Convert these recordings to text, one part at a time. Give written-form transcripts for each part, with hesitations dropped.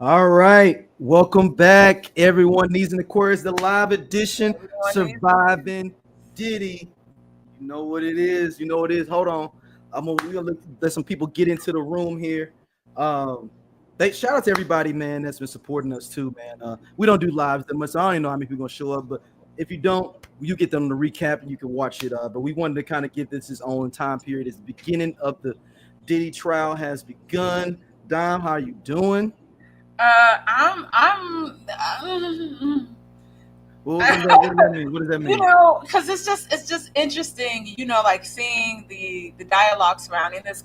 All right, welcome back, everyone. Needs an Aquarius, the live edition, Everyone needs Surviving Diddy. You know what it is. You know what it is. Hold on, we're gonna let some people get into the room here. Um, they shout out to everybody, man, that's been supporting us too, man. We don't do lives that much. So I don't even know how many people gonna show up, but if you don't, you get them to recap and you can watch it. But we wanted to kind of give this its own time period. It's the beginning of the Diddy trial has begun. Dom, how you doing? I'm Well, what does that mean? What does that mean? because it's just interesting, like seeing the dialogue surrounding this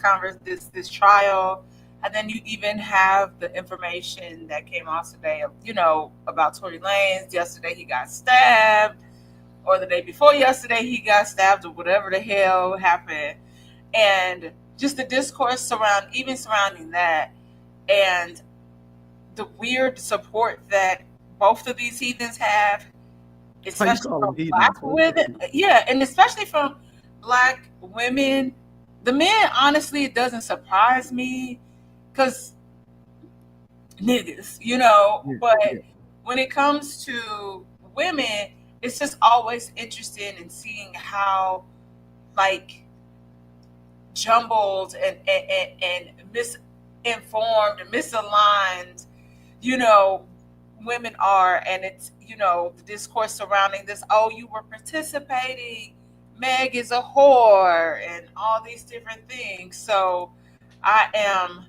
trial, and then you even have the information that came out today, about Tory Lanez. Yesterday he got stabbed, or the day before yesterday he got stabbed, or whatever the hell happened, and just the discourse surrounding that, and the weird support that both of these heathens have, How you especially call them from heathens? black women. Yeah, and especially from black women. The men, honestly, it doesn't surprise me because niggas, Yeah, but yeah. when it comes to women, it's just always interesting in seeing how, like, jumbled and misinformed and misaligned, you know, women are. And it's, the discourse surrounding this, oh, you were participating, Meg is a whore, and all these different things. So I am,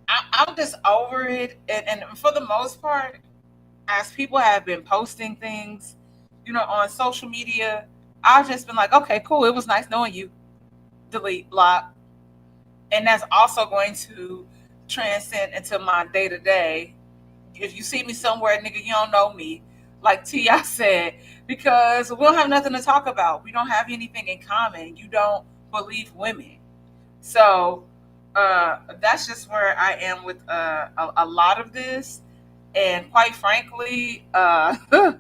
I'm just over it. And for the most part, as people have been posting things, on social media, I've just been like, okay, cool. It was nice knowing you. Delete, block. And that's also going to transcend into my day to day. If you see me somewhere, nigga, you don't know me, like Ti said, because we don't have nothing to talk about. We don't have anything in common. You don't believe women, so that's just where I am with a lot of this. And quite frankly, good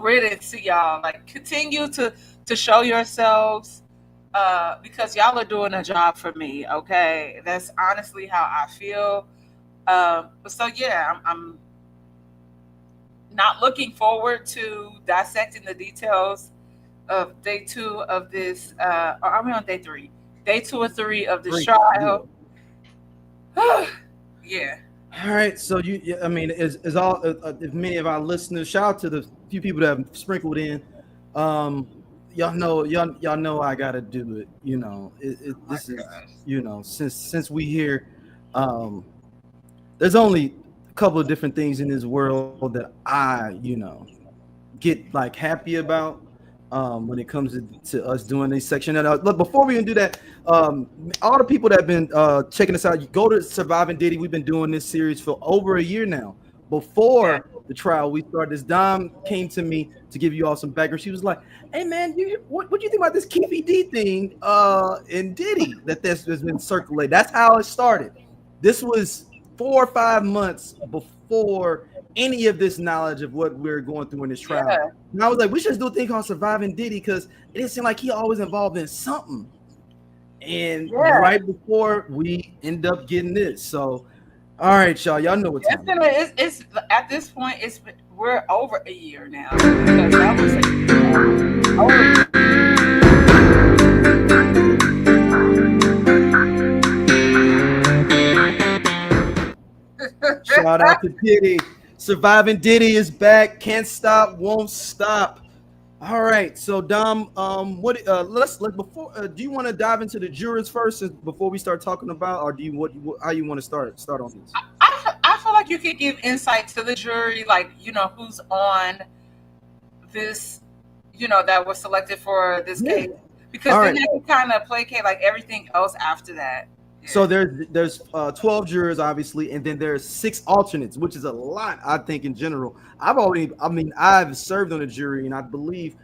riddance to y'all. Like, continue to show yourselves, because y'all are doing a job for me. Okay, that's honestly how I feel. So yeah, I'm not looking forward to dissecting the details of day two of this. Or are we on day three? Day two or three of this Great. Yeah. trial. Yeah. All right. So I mean, is all if many of our listeners, shout out to the few people that have sprinkled in. Um, y'all know I gotta do it. My This is gosh. since we here, um, there's only a couple of different things in this world that I get like happy about when it comes to us doing this section. And look, before we even do that, all the people that have been checking us out, you go to Surviving Diddy. We've been doing this series for over a year now. Yeah. Before the trial, we started this. Dom came to me to give you all some background. She was like, "Hey man, what do you think about this Keefy D thing in Diddy that's been circulated?" That's how it started. This was 4 or 5 months before any of this knowledge of what we're going through in this trial. Yeah. And I was like, we should do a thing called Surviving Diddy because it didn't seem like he always involved in something. And Yeah. right before we end up getting this. So, all right, y'all know what It's time been it is. it's at this point we're over a year now, because that was a year ago. Over. Shout out to Diddy. Surviving Diddy is back. Can't stop, won't stop. All right, so Dom, what? Let before. Do you want to dive into the jurors first before we start talking about, or do you how you want to start on this? I feel like you could give insight to the jury, like, who's on this, that was selected for this Yeah. case, because All then right. they can kind of placate like everything else after that. Yeah. So there's 12 jurors obviously, and then there's 6 alternates, which is a lot. I think in general, I've served on a jury, and I believe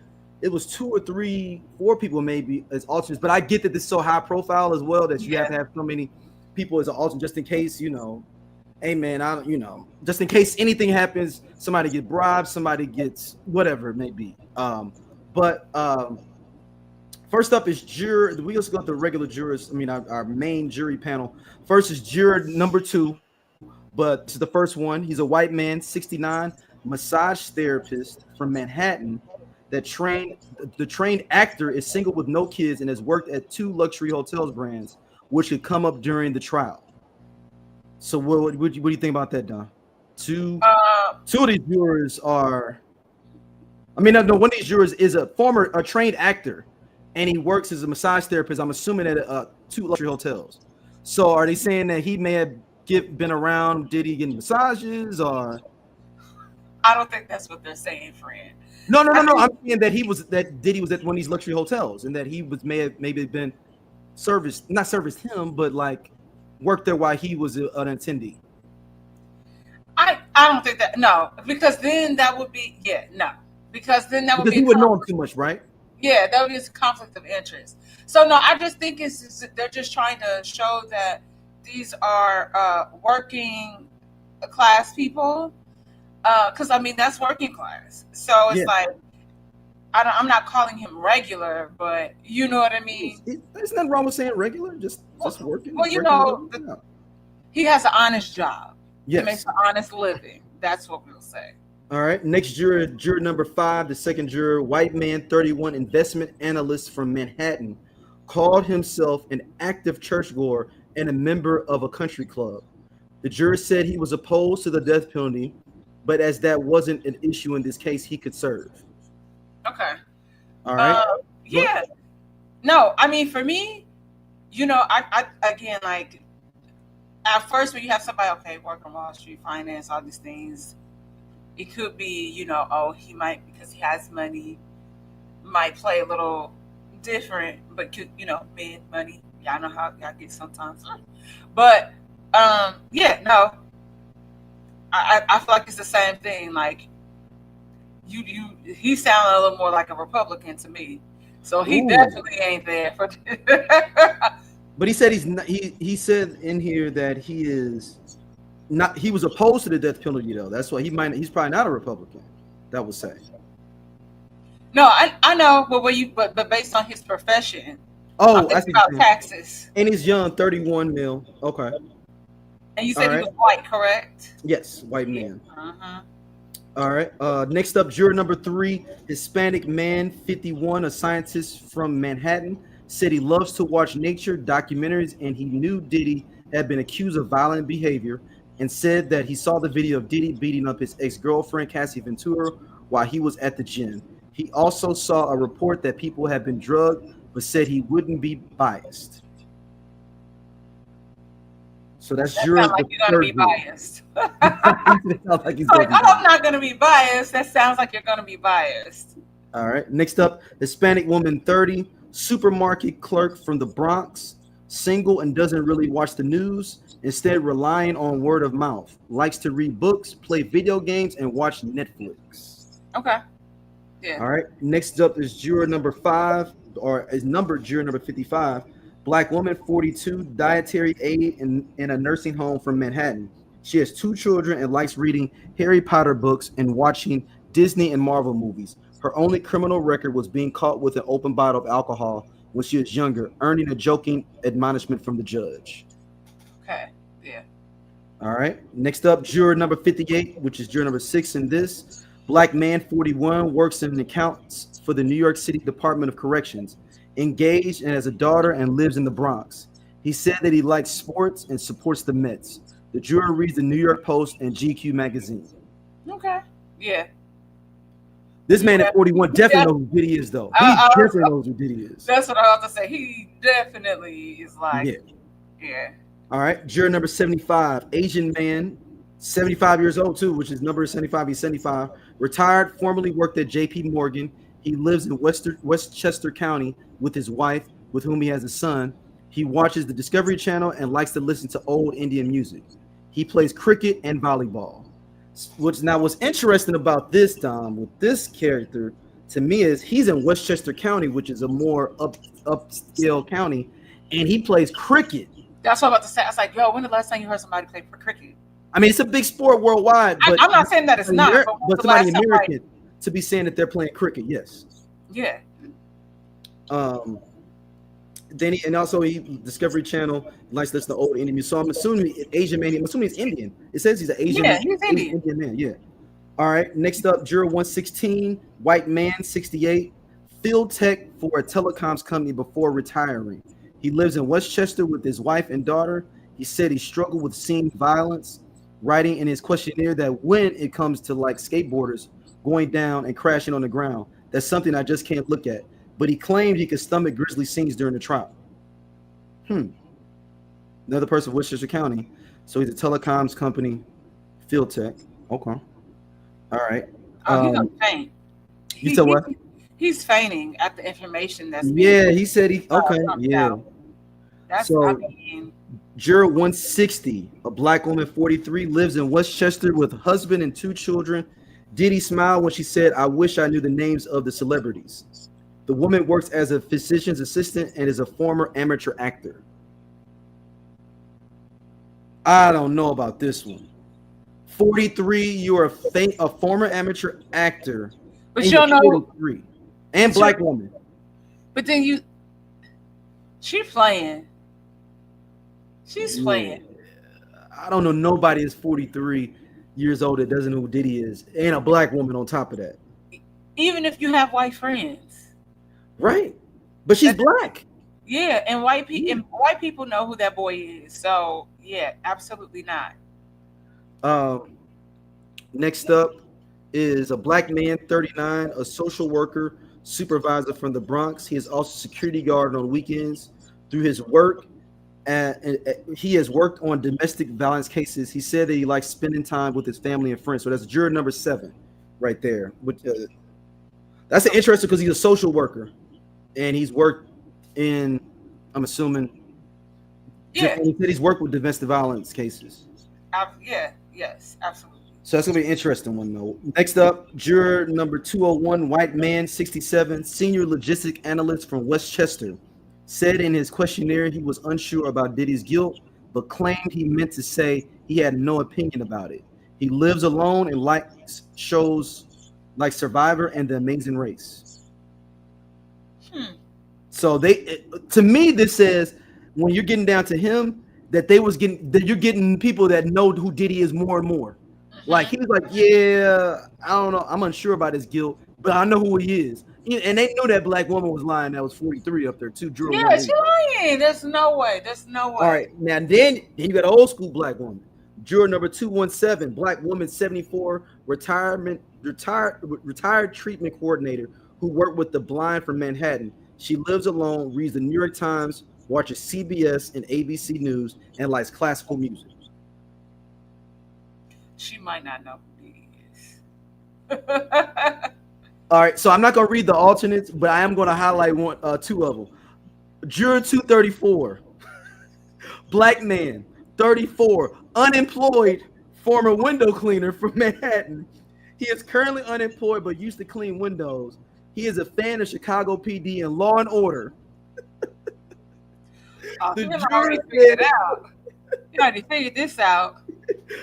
it was 2 or 3, 4 people maybe as alternates. But I get that this is so high profile as well that you have Yeah. to have so many people as an alternate just in case hey man, just in case anything happens, somebody get bribed, somebody gets whatever it may be. But First up is juror. We just got the regular jurors. I mean, our main jury panel. First is juror number 2, but this is the first one. He's a white man, 69, massage therapist from Manhattan. That trained the trained actor is single with no kids and has worked at 2 luxury hotels brands, which could come up during the trial. So, what do you think about that, Don? Two two of these jurors are. I mean, no, one of these jurors is a trained actor, and he works as a massage therapist. I'm assuming at 2 luxury hotels. So, are they saying that he may have been around Diddy getting massages, or? I don't think that's what they're saying, friend. No. I'm saying that Diddy was at one of these luxury hotels, and that he may have maybe been not serviced him, but like worked there while he was an attendee. I don't think that, no, because then that would be because then that would Because be he would know him too much, right? Yeah, that would be a conflict of interest. So no, I just think they're just trying to show that these are working class people, because I mean that's working class. So it's like I'm not calling him regular, but you know what I mean. There's nothing wrong with saying regular, just working. Well, you know, he has an honest job. Yes. He makes an honest living. That's what we'll say. All right. Next juror number 5, the second juror, white man, 31, investment analyst from Manhattan, called himself an active churchgoer and a member of a country club. The juror said he was opposed to the death penalty, but as that wasn't an issue in this case, he could serve. Okay. All right. Yeah. No, I mean, for me, you know, I again, like, at first when you have somebody, okay, work on Wall Street, finance, all these things, it could be, you know, oh, he might, because he has money, might play a little different, but, you know, men, money, y'all know how y'all get sometimes. But, yeah, no, I feel like it's the same thing. Like, he sounded a little more like a Republican to me. So he definitely ain't there for But he said he's not, he said in here that he is not, he was opposed to the death penalty though. That's why he's probably not a Republican. That would say. No, I know, but based on his profession. Oh, I see about taxes. And he's young, 31 mil. Okay. And you said he was white, correct? Yes, white man. Uh-huh. All right. Next up, juror number 3, Hispanic man, 51, a scientist from Manhattan, said he loves to watch nature documentaries, and he knew Diddy had been accused of violent behavior, and said that he saw the video of Diddy beating up his ex-girlfriend, Cassie Ventura, while he was at the gym. He also saw a report that people had been drugged, but said he wouldn't be biased. So that sounds like you're gonna be biased. I'm not gonna be biased. That sounds like you're gonna be biased. All right. Next up, Hispanic woman, 30, supermarket clerk from the Bronx, single and doesn't really watch the news, instead relying on word of mouth. Likes to read books, play video games, and watch Netflix. Okay. Yeah. All right. Next up is juror number 5, or is numbered juror number 55. Black woman, 42, dietary aide in a nursing home from Manhattan. She has 2 children and likes reading Harry Potter books and watching Disney and Marvel movies. Her only criminal record was being caught with an open bottle of alcohol when she was younger, earning a joking admonishment from the judge. Okay, yeah. All right. Next up, juror number 58, which is juror number 6 in this. Black man, 41, works in accounts for the New York City Department of Corrections. Engaged and has a daughter and lives in the Bronx. He said that he likes sports and supports the Mets. The juror reads the New York Post and GQ magazine. Okay. Yeah. This man at 41 definitely knows who Diddy is, though. He definitely knows who Diddy is. That's what I was to say. He definitely is like, yeah. All right. Juror number 75, Asian man, 75 years old too, which is number 75. He's 75. Retired, formerly worked at J.P. Morgan. He lives in Westchester County with his wife, with whom he has a son. He watches the Discovery Channel and likes to listen to old Indian music. He plays cricket and volleyball. What's interesting about this, Dom, with this character, to me, is he's in Westchester County, which is a more upscale county, and he plays cricket. That's what I'm about to say. I was like, yo, when the last time you heard somebody play for cricket? I mean, it's a big sport worldwide. But I'm not saying that it's not, but somebody American to be saying that they're playing cricket, yes. Yeah. then he Discovery Channel likes to listen to old Indian music. So I'm assuming Asian man. I'm assuming he's Indian. It says he's an Asian. Yeah, he's Indian. Indian man. Yeah. All right. Next up, Juror 116, white man, 68, field tech for a telecoms company before retiring. He lives in Westchester with his wife and daughter. He said he struggled with seeing violence, writing in his questionnaire that when it comes to like skateboarders going down and crashing on the ground, that's something I just can't look at. But he claimed he could stomach grisly scenes during the trial. Another person from Westchester County. So he's a telecoms company, field tech. Okay. All right. Oh, he's gonna faint. You said what? He's fainting at the information that's he said he okay. Yeah. Out. That's so, I mean, Juror 160, a black woman, 43, lives in Westchester with a husband and 2 children. Diddy smiled when she said, "I wish I knew the names of the celebrities." The woman works as a physician's assistant and is a former amateur actor. I don't know about this one. 43, you're a former amateur actor. But you don't know. 43, and black woman. But then she's playing. She's playing. I don't know nobody is 43 years old that doesn't know who Diddy is, and a black woman on top of that. Even if you have white friends. Right. But she's black. Yeah, and white people know who that boy is. So yeah, absolutely not. Next up is a black man, 39, a social worker, supervisor from the Bronx. He is also security guard on weekends. Through his work, and he has worked on domestic violence cases. He said that he likes spending time with his family and friends. So that's juror number 7 right there. That's interesting because he's a social worker, and he's worked in, I'm assuming, yeah, he said he's worked with domestic violence cases. Yes, absolutely. So that's gonna be an interesting one, though. Next up, juror number 201, white man, 67, senior logistic analyst from Westchester, said in his questionnaire he was unsure about Diddy's guilt, but claimed he meant to say he had no opinion about it. He lives alone and likes shows like Survivor and The Amazing Race. So to me, this says when you're getting down to him, that you're getting people that know who Diddy is more and more. Like he was like, yeah, I don't know, I'm unsure about his guilt, but I know who he is. And they knew that black woman was lying. That was 43 up there too. Yeah, she's lying. There's no way. All right, now then you got an old school black woman. Juror number 217, black woman, 74, retired treatment coordinator who worked with the blind from Manhattan. She lives alone, reads the New York Times, watches CBS and ABC News, and likes classical music. She might not know who he is. All right, so I'm not going to read the alternates, but I am going to highlight 2 of them. Juror 234, black man, 34, unemployed, former window cleaner from Manhattan. He is currently unemployed but used to clean windows. He is a fan of Chicago PD and Law and Order. The juror figured it out. You already figured this out.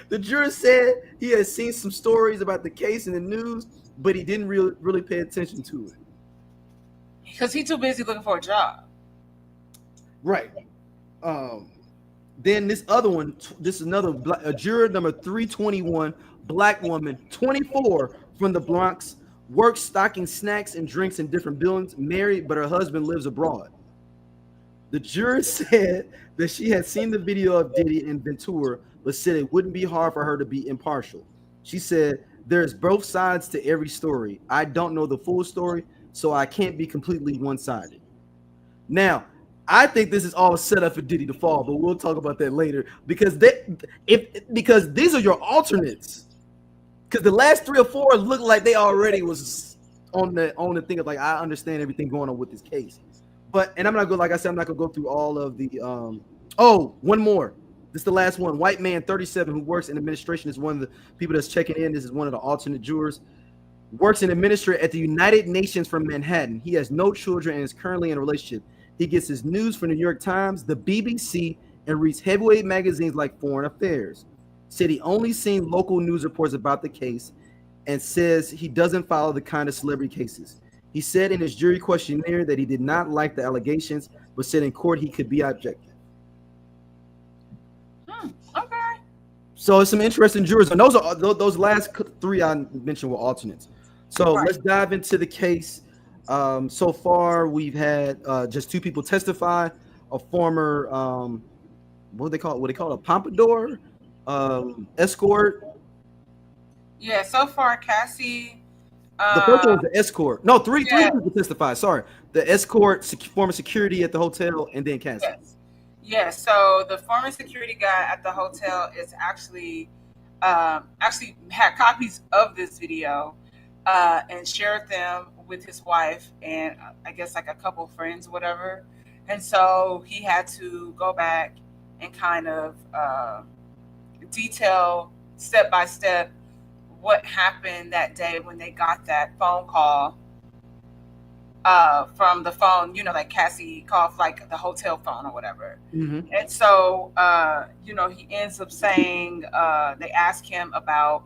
The juror said he has seen some stories about the case in the news, but he didn't really pay attention to it. Because he's too busy looking for a job. Right. Then this other one, this is another juror number 321, black woman, 24, from the Bronx, works stocking snacks and drinks in different buildings, married, but her husband lives abroad. The juror said that she had seen the video of Diddy and Ventura, but said it wouldn't be hard for her to be impartial. She said, "There's both sides to every story. I don't know the full story, so I can't be completely one-sided." Now, I think this is all set up for Diddy to fall, but we'll talk about that later because these are your alternates. Because the last 3 or 4 look like they already was on the thing of like, I understand everything going on with this case. And I'm not going, like I said, I'm not going to go through all of the one more. This is the last one. White man, 37, who works in administration, is one of the people that's checking in. This is one of the alternate jurors. Works in administration at the United Nations from Manhattan. He has no children and is currently in a relationship. He gets his news from the New York Times, the BBC, and reads heavyweight magazines like Foreign Affairs. Said he only seen local news reports about the case and says he doesn't follow the kind of celebrity cases. He said in his jury questionnaire that he did not like the allegations, but said in court he could be objective. Okay. So it's some interesting jurors, and those last three I mentioned were alternates. So Right. let's dive into the case. So far, we've had just two people testify. A former what do they call it? What they call it? A pompadour escort. Yeah. So far, Cassie. The first one Uh. was the escort. No, three Yeah. people testified. Sorry, the escort, former security at the hotel, and then Cassie. Yes. Yes. So the former security guy at the hotel is actually had copies of this video and shared them with his wife and I guess like a couple of friends, whatever. And so he had to go back and kind of detail step by step what happened that day when they got that phone call from the phone, like Cassie called like the hotel phone or whatever. Mm-hmm. And so, he ends up saying, they ask him about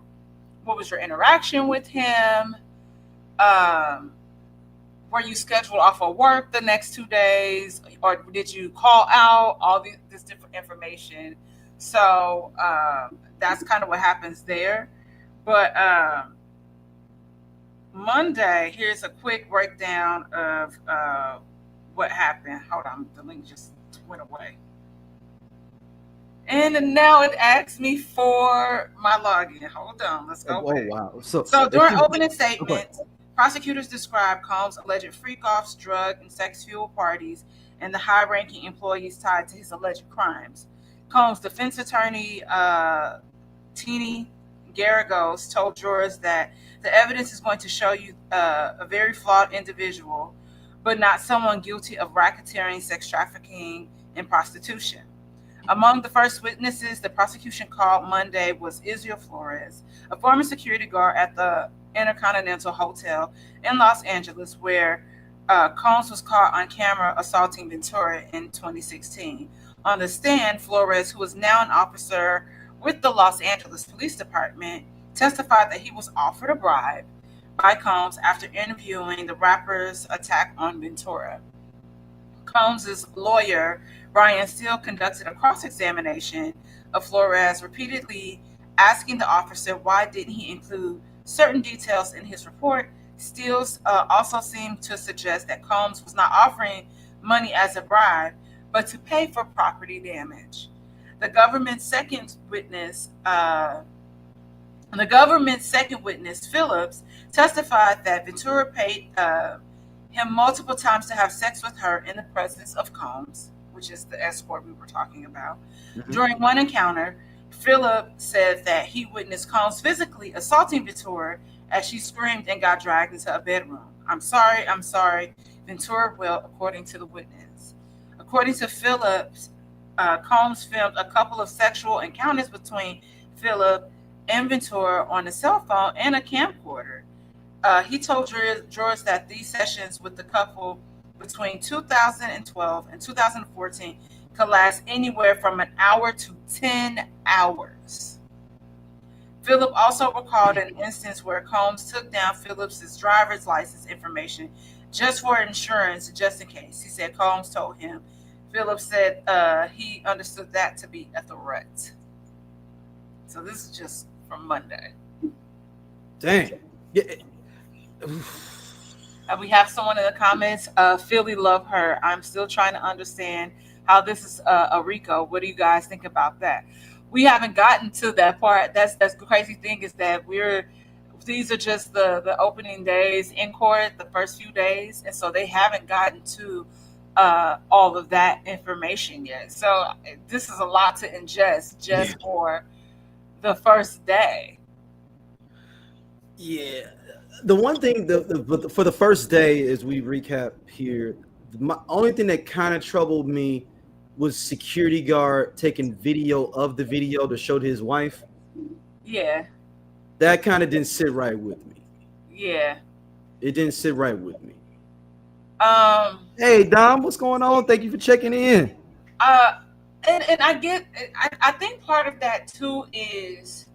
what was your interaction with him? Were you scheduled off of work the next 2 days? Or did you call out? All this different information. So that's kind of what happens there. But Monday, here's a quick breakdown of what happened. Hold on, the link just went away. And now it asks me for my login. Hold on, let's go back. Wow. So during opening statements, prosecutors described Combs' alleged freak-offs, drug and sex-fueled parties, and the high-ranking employees tied to his alleged crimes. Combs' defense attorney, Teeny Garagos, told jurors that the evidence is going to show you a very flawed individual, but not someone guilty of racketeering, sex trafficking, and prostitution. Among the first witnesses the prosecution called Monday was Israel Flores, a former security guard at the Intercontinental Hotel in Los Angeles, where Combs was caught on camera assaulting Ventura in 2016. On the stand, Flores, who is now an officer with the Los Angeles Police Department, testified that he was offered a bribe by Combs after interviewing the rapper's attack on Ventura. Combs' lawyer, Brian Steele, conducted a cross-examination of Flores, repeatedly asking the officer why didn't he include certain details in his report. Steele also seemed to suggest that Combs was not offering money as a bribe, but to pay for property damage. The government's second witness, Phillips, testified that Ventura paid him multiple times to have sex with her in the presence of Combs, which is the escort we were talking about. Mm-hmm. During one encounter, Phillips said that he witnessed Combs physically assaulting Ventura as she screamed and got dragged into a bedroom. I'm sorry, Ventura will, according to the witness. According to Phillips, Combs filmed a couple of sexual encounters between Phillips and Ventura on a cell phone and a camcorder. He told jurors that these sessions with the couple between 2012 and 2014 could last anywhere from an hour to 10 hours. Philip also recalled an instance where Combs took down Phillips's driver's license information just for insurance, just in case. He said Combs told him. Philip said he understood that to be a threat. So this is just from Monday. Dang. Yeah. We have someone in the comments, Philly love her. I'm still trying to understand how this is a RICO. What do you guys think about that? We haven't gotten to that part. That's the crazy thing is that these are just the opening days in court, the first few days. And so they haven't gotten to all of that information yet. So this is a lot to ingest just for the first day. Yeah. The one thing for the first day, as we recap here, my only thing that kind of troubled me was security guard taking video of the video to show to his wife. Yeah. That kind of didn't sit right with me. Yeah. It didn't sit right with me. Hey Dom, what's going on? Thank you for checking in. And I think part of that too is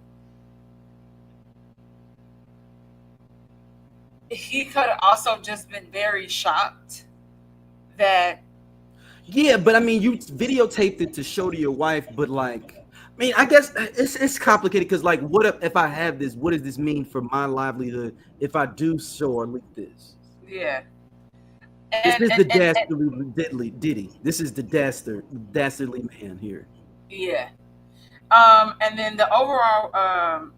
he could have also just been very shocked that Yeah, but I mean, you videotaped it to show to your wife, but like, I mean, I guess it's complicated because like, what if I have this? What does this mean for my livelihood if I do show or leak this? yeah. This and is and the and, and dastardly Diddy. This is the dastardly man here. yeah. And then the overall,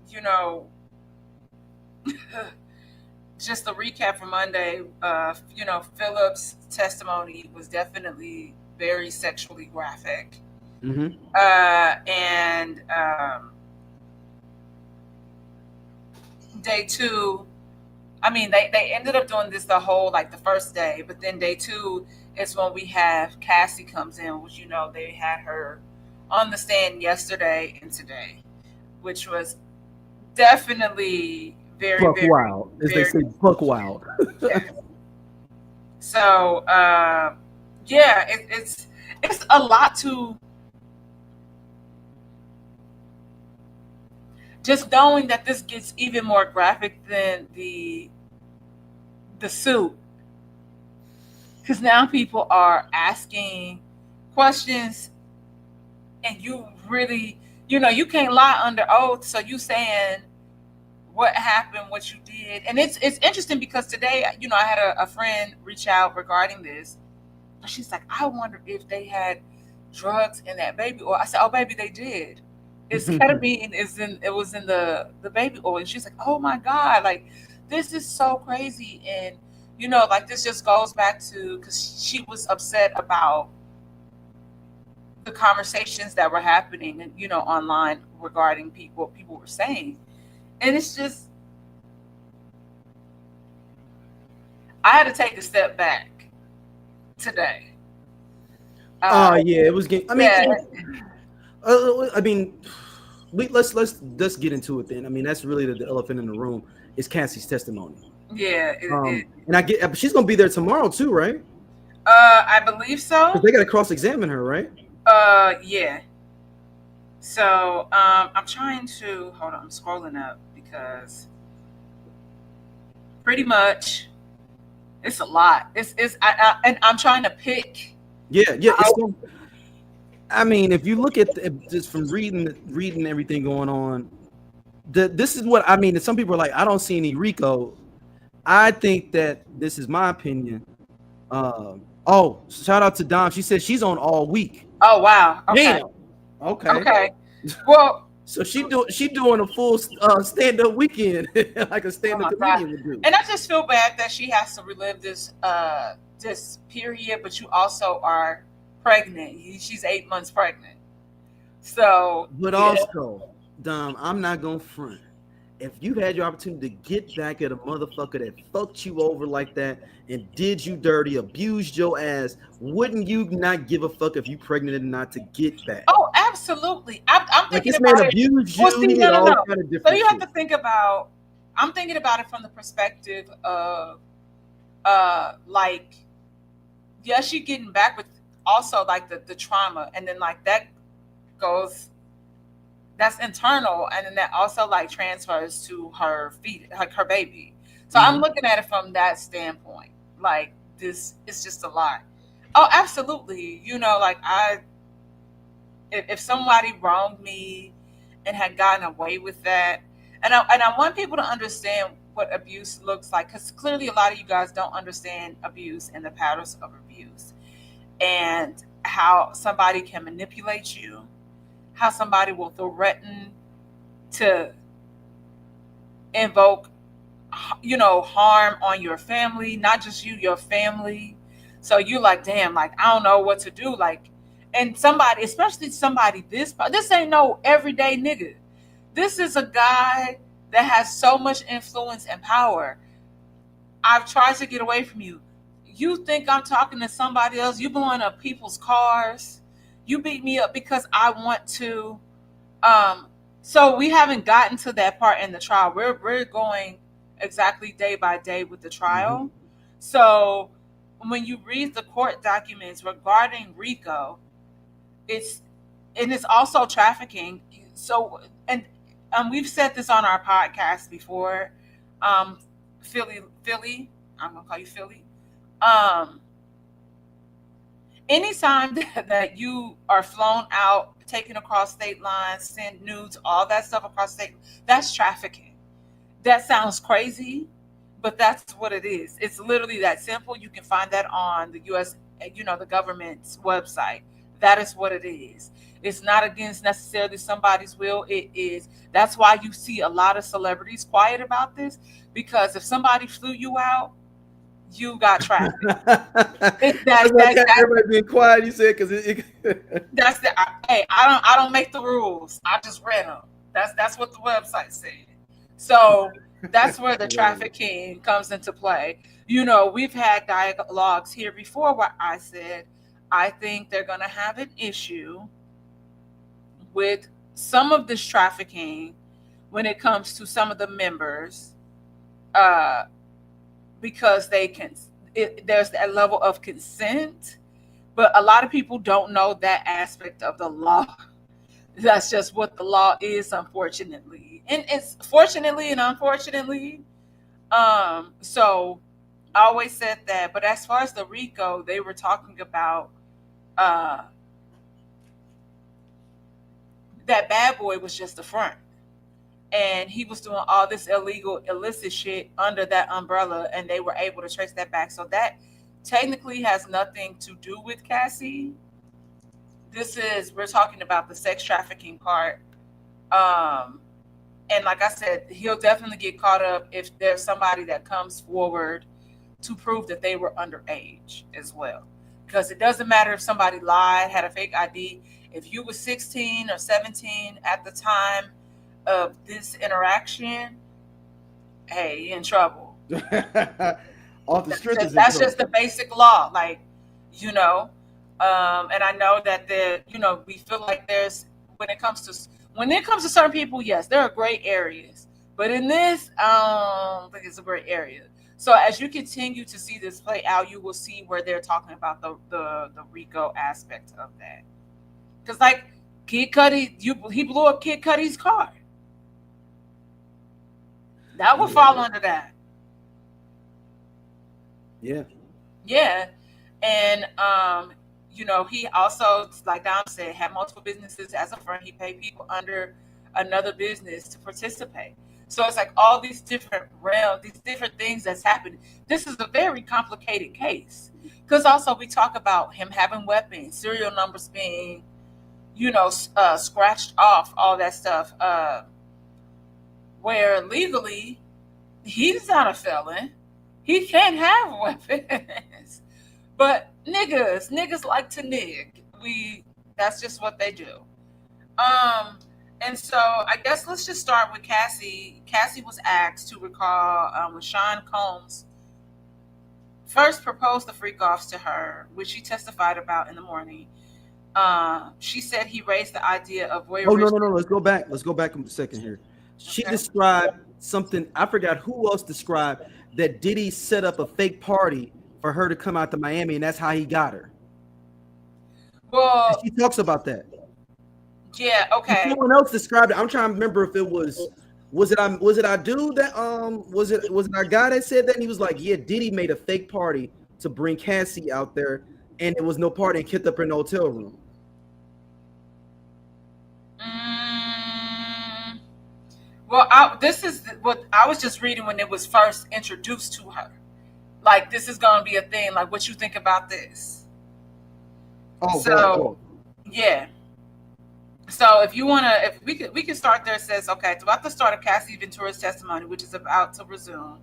you know, just a recap from Monday. Philip's testimony was definitely very sexually graphic. Mm-hmm. And day two, I mean, they ended up doing this the whole, like, the first day, but then day two is when we have Cassie comes in, which, they had her on the stand yesterday and today, which was definitely very, Buck very, wild, as they very, say, buck wild. yeah. So, yeah, it's a lot to just knowing that this gets even more graphic than the suit, because now people are asking questions, and you really, you can't lie under oath, so you saying what happened, what you did. And it's interesting because today, I had a friend reach out regarding this. She's like, I wonder if they had drugs in that baby oil. I said, oh baby, they did. It's ketamine it was in the baby oil. And she's like, oh my God, like, this is so crazy. And like, this just goes back to, because she was upset about the conversations that were happening, and online, regarding people were saying. And it's just, I had to take a step back today. Oh uh yeah, it was getting. yeah. I mean, let's get into it then. I mean, that's really the elephant in the room is Cassie's testimony. Yeah, And I get she's gonna be there tomorrow too, right? I believe Because so. they got to cross-examine her, right? Yeah. So, I'm trying to hold on. I'm scrolling up because pretty much it's a lot. And I'm trying to pick Yeah, yeah. It's out. going. I mean, if you look at just from reading everything going on, this is what I mean. Some people are like, I don't see any Rico. I think that this is my opinion. Oh, shout out to Dom. She said she's on all week. Oh wow. Okay. Damn. Okay. Okay. Well, So she doing a full stand up weekend like a oh stand up my God. comedian would do. And I just feel bad that she has to relive this period, but you also are pregnant. She's 8 months pregnant. So But yeah. also, Dom, I'm not gonna front. If you had your opportunity to get back at a motherfucker that fucked you over like that and did you dirty, abused your ass, wouldn't you not give a fuck if you pregnant or not to get back? Oh, absolutely. I'm Like thinking this man about it. abused Well, you. see, He did no, no, all no. kind of So different you have shit. to think about. I'm thinking about it from the perspective of, like, yeah, she getting back with also like the trauma, and then like that goes, that's internal, and then that also like transfers to her feet, like her baby. So I'm Mhm. looking at it from that standpoint. Like, this is just a lot. Oh, absolutely. Like, if somebody wronged me and had gotten away with that, and I want people to understand what abuse looks like, because clearly a lot of you guys don't understand abuse and the patterns of abuse, and how somebody can manipulate you, how somebody will threaten to invoke, harm on your family, not just you, your family. So you like, damn, like, I don't know what to do. Like, and somebody, especially somebody this ain't no everyday nigga. This is a guy that has so much influence and power. I've tried to get away from you. You think I'm talking to somebody else? You blowing up people's cars. You beat me up because I want to. Um, so we haven't gotten to that part in the trial. We're going exactly day by day with the Mhm. trial. So when you read the court documents regarding Rico, it's and it's also trafficking. So, and we've said this on our podcast before. Um, Philly. I'm gonna call you Philly. Um, Anytime that you are flown out, taken across state lines, send nudes, all that stuff across state, that's trafficking. That sounds crazy, but that's what it is. It's literally that simple. You can find that on the US, the government's website. That is what it is. It's not against necessarily somebody's will. It is. That's why you see a lot of celebrities quiet about this, because if somebody flew you out, you got trafficked. It, That's that, why I that, got that, everybody being quiet. You said because that's the. Hey, I don't make the rules. I just read them. That's what the website said. So that's where the trafficking comes into play. We've had dialogues here before where I said I think they're going to have an issue with some of this trafficking when it comes to some of the members, uh, because there's that level of consent, but a lot of people don't know that aspect of the law. That's just what the law is, unfortunately, and it's fortunately and unfortunately. So I always said that. But as far as the RICO, they were talking about uh that bad boy was just a front, and he was doing all this illegal illicit shit under that umbrella, and they were able to trace that back. So that technically has nothing to do with Cassie. We're talking about the sex trafficking part. um and like I said, he'll definitely get caught up if there's somebody that comes forward to prove that they were underage as well, because it doesn't matter if somebody lied, had a fake ID. If you were 16 or 17 at the time of this interaction, hey, you're in trouble. off the strength is That's just the basic law, like, you know. And I know that we feel like there's when it comes to certain people, yes, there are gray areas, but in this, I don't think it's a gray area. So as you continue to see this play out, you will see where they're talking about the RICO aspect of that, because like Kid Cudi, he blew up Kid Cudi's car. That would fall under that. Yeah. Yeah. And he also, like Dom said, had multiple businesses as a friend. He paid people under another business to participate. So it's like all these different realms, these different things that's happening. This is a very complicated case. Because also we talk about him having weapons, serial numbers being, scratched off, all that stuff. Where legally he's not a felon. He can't have weapons. But niggas like to nig. That's just what they do. And so I guess let's just start with Cassie. Cassie was asked to recall when Sean Combs first proposed the freak offs to her, which she testified about in the morning. She said he raised the idea of voyeurism. Oh no. Let's go back. Let's go back a second here. She described something. I forgot who else described that Diddy set up a fake party for her to come out to Miami, and that's how he got her. Well, and she talks about that. Yeah. Okay. Someone else described it. I'm trying to remember if it was it our dude that was it our guy that said that, and he was like, yeah, Diddy made a fake party to bring Cassie out there, and it was no party, and kept up in the hotel room. Well, this is what I was just reading when it was first introduced to her. Like, this is going to be a thing. Like, what you think about this? Yeah. So if you want to, if we can start there. It says, okay, throughout the start of Cassie Ventura's testimony, which is about to resume,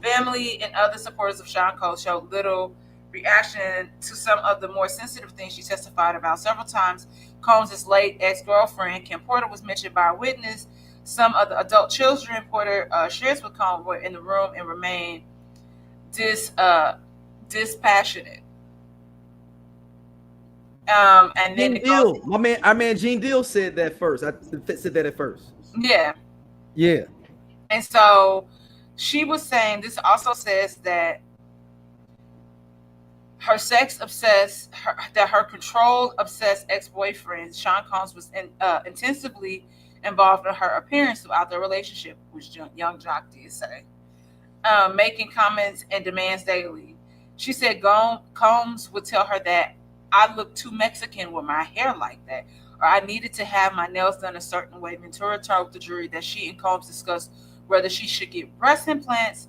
family and other supporters of Sean Combs showed little reaction to some of the more sensitive things she testified about. Several times, Combs' late ex-girlfriend, Kim Porter, was mentioned by a witness. Some of the adult children Porter shares with Combs were in the room and remained dispassionate. And then Deal, our man Gene Deal said that first. I said that at first. Yeah. Yeah. And so she was saying, this also says that her her control obsessed ex-boyfriend Sean Combs was intensively involved in her appearance throughout their relationship, which Young Jock did say. making comments and demands daily. She said Combs would tell her that I look too Mexican with my hair like that, or I needed to have my nails done a certain way. Ventura told the jury that she and Combs discussed whether she should get breast implants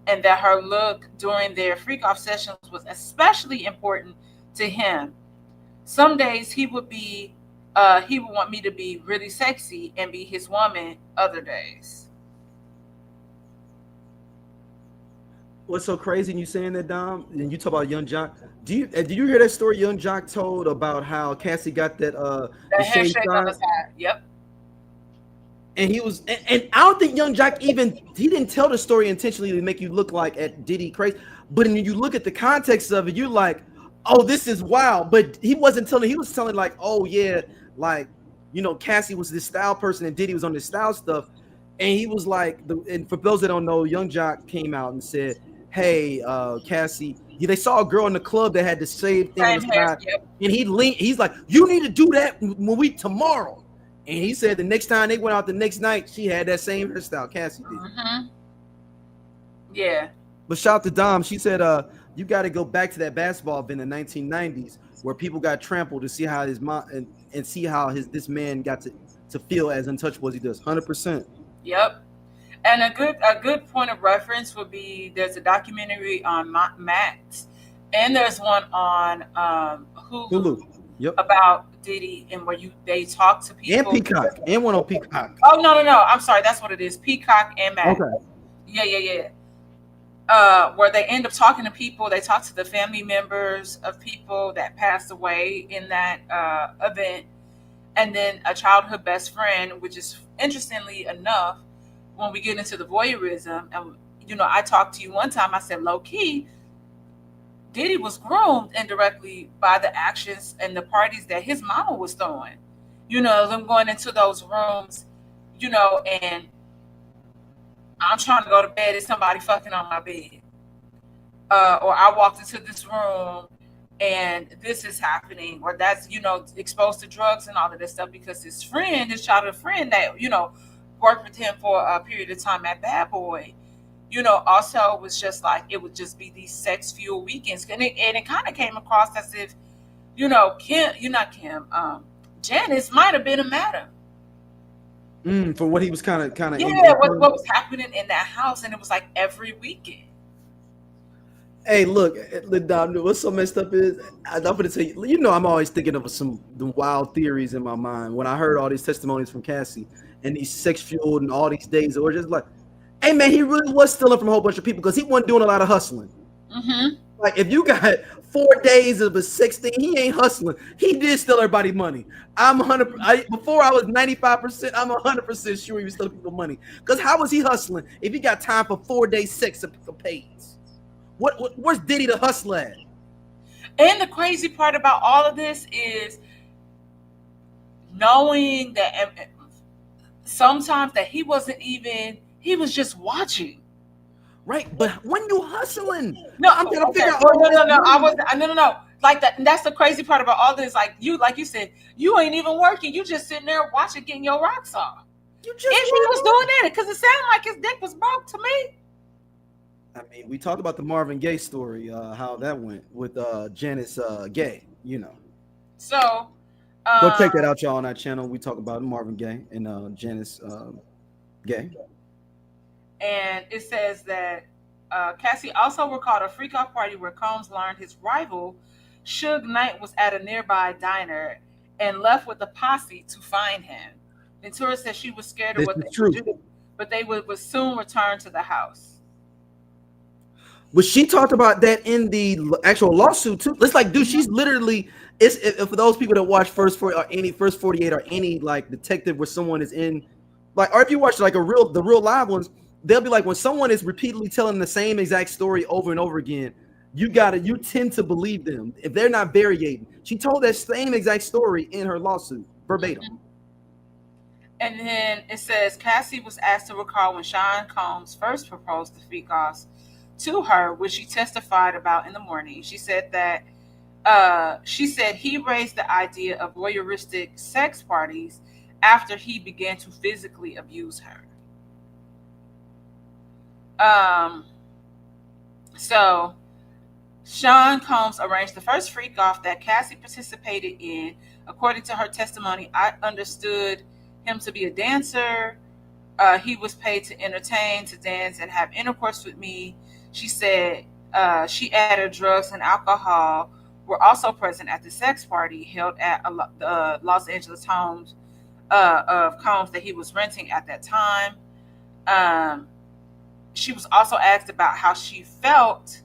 and that her look during their freak off sessions was especially important to him. Some days he would want me to be really sexy and be his woman. Other days, What's so crazy in you saying that, Dom? And you talk about Young Jock. Did you hear that story Young Jock told about how Cassie got that the the shade handshake on side? the side. Yep. And he was, and I don't think Young Jock even, he didn't tell the story intentionally to make you look like at Diddy crazy. But when you look at the context of it, you're like, oh, this is wild. But he wasn't telling, he was telling like, oh yeah, like, Cassie was this style person and Diddy was on this style stuff. And he was like, and for those that don't know, Young Jock came out and said, hey, Cassie, yeah, they saw a girl in the club that had the same thing on Same the hair. side. Yep. And he's like, you need to do that when we tomorrow. And he said the next time they went out the next night, she had that same hairstyle Cassie did. Mm-hmm. Yeah. But shout out to Dom. She said, you got to go back to that basketball event in the 1990s where people got trampled to see how his mom and see how this man got to feel as untouchable as he does. 100%. Yep. And a good point of reference would be there's a documentary on Max, and there's one on Hulu. Yep. About Diddy and where they talk to people. And Peacock. And one on Peacock. Oh no. I'm sorry, that's what it is. Peacock and Max. Okay. Yeah. Where they end up talking to people. They talk to the family members of people that passed away in that event, and then a childhood best friend, which is interestingly enough, when we get into the voyeurism, and I talked to you one time. I said low key, Diddy was groomed indirectly by the actions and the parties that his mama was throwing. Them going into those rooms, and I'm trying to go to bed and somebody fucking on my bed. Or I walked into this room and this is happening, or that's, exposed to drugs and all of this stuff because his childhood friend that, worked with him for a period of time at Bad Boy, also was just like, it would just be these sex fueled weekends. And it kind of came across as if, Janice might have been a madam. For what he was kind of. Yeah, what was happening in that house. And it was like every weekend. Hey, look, Dom, what's so messed up is, I'm going to tell you, I'm always thinking of some wild theories in my mind when I heard all these testimonies from Cassie and these sex fueled and all these days, or just like, hey man, he really was stealing from a whole bunch of people because he wasn't doing a lot of hustling. Mm-hmm. Like if you got 4 days of a 16, he ain't hustling. He did steal everybody money. Before I was 95%, I'm 100% sure he was stealing people money. Because how was he hustling if he got time for 4 days sex of pays? Where's Diddy the hustler at? And the crazy part about all of this is knowing that sometimes that he wasn't even, he was just watching. Right, but when you hustling, no, I'm trying to figure out. No. Like that, and that's the crazy part about all this. Like you said, you ain't even working. You just sitting there watching, getting your rocks off. If he was doing that, because it sounded like his dick was broke to me. I mean, we talked about the Marvin Gaye story, how that went with Janice Gaye. So go check that out, y'all, on our channel. We talk about Marvin Gaye and Janice Gaye. And it says that Cassie also recalled a freak-off party where Combs learned his rival, Suge Knight, was at a nearby diner and left with a posse to find him. Ventura said she was scared of what they would do, but they would soon return to the house. But she talked about that in the actual lawsuit too. It's like, dude, she's literally. It's for those people that watch First 48 or any like detective where someone is in, like, or if you watch like the real live ones, they'll be like when someone is repeatedly telling the same exact story over and over again, you tend to believe them if they're not variating. She told that same exact story in her lawsuit verbatim. Mm-hmm. And then it says Cassie was asked to recall when Sean Combs first proposed the freak-offs to her, which she testified about in the morning. She said that he raised the idea of voyeuristic sex parties after he began to physically abuse her. So Sean Combs arranged the first freak off that Cassie participated in. According to her testimony, I understood him to be a dancer. He was paid to entertain, to dance, and have intercourse with me. She said she added drugs and alcohol were also present at the sex party held at the Los Angeles homes of Combs that he was renting at that time. Um, she was also asked about how she felt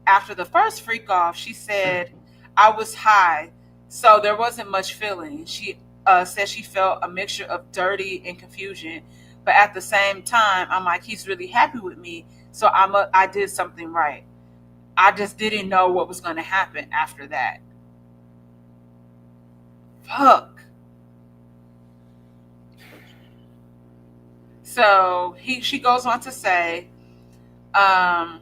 after the first freak off. She said, I was high, so there wasn't much feeling. She said she felt a mixture of dirty and confusion, but at the same time, I'm like, he's really happy with me, so I did something right. I just didn't know what was going to happen after that. Fuck. So she goes on to say, um,